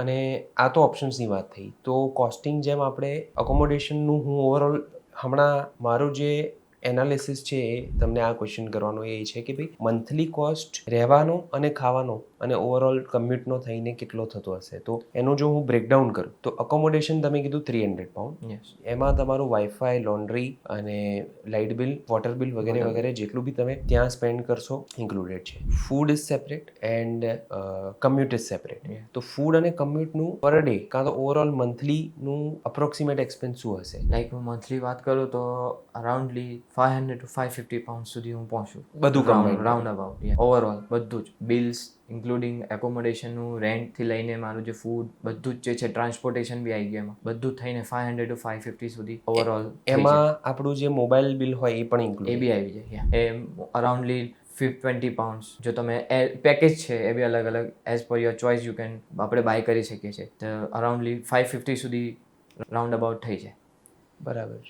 અને આ તો ઓપ્શન્સની વાત થઈ. તો કોસ્ટિંગ જેમ આપણે અકોમોડેશનનું હું ઓવરઓલ હમણાં મારું જે એનાલિસિસ છે એ તમને આ ક્વેશ્ચન કરવાનો એ છે કે ભાઈ મંથલી કોસ્ટ રહેવાનો અને ખાવાનો અને ઓવરઓલ કમ્યુટનો થઈને કેટલો થતો હશે. તો એનું જો હું બ્રેકડાઉન કરું તો અકોમોડેશન તમે કીધું £300. યસ. એમાં તમારું વાઈફાઈ, લોન્ડ્રી અને લાઇટ બિલ, વોટર બિલ વગેરે વગેરે જેટલું બી તમે ત્યાં સ્પેન્ડ કરશો ઇન્ક્લુડેડ છે. Food is separate and commute is separate. તો ફૂડ અને કમ્યુટનું પર ડે કાં તો ઓવરઓલ મંથલીનું અપ્રોક્સિમેટ એક્સપેન્સ શું હશે? લાઈક હું મંથલી વાત કરું તો અરાઉન્ડલી £500 to £550 સુધી હું પહોંચું. બધું combined રાઉન્ડ અબાઉટ ઓવરઓલ બધું જ બિલ્સ ઇન્ક્લુડિંગ એકોમોડેશનનું, રેન્ટથી લઈને મારું જે ફૂડ બધું જ જે છે, ટ્રાન્સપોર્ટેશન બી આવી ગયું એમાં, બધું જ થઈને £500 to £550 સુધી ઓવરઓલ એમાં આપણું જે મોબાઈલ બિલ હોય એ પણ ઇન્ક્લુડ, એ બી આવી જાય. એ અરાઉન્ડલી £20 જો તમે પેકેજ છે એ બી અલગ અલગ as per your choice you can આપણે બાય કરી શકીએ છીએ. તો અરાઉન્ડલી £550 સુધી રાઉન્ડ અબાઉટ થઈ જાય. બરાબર છે.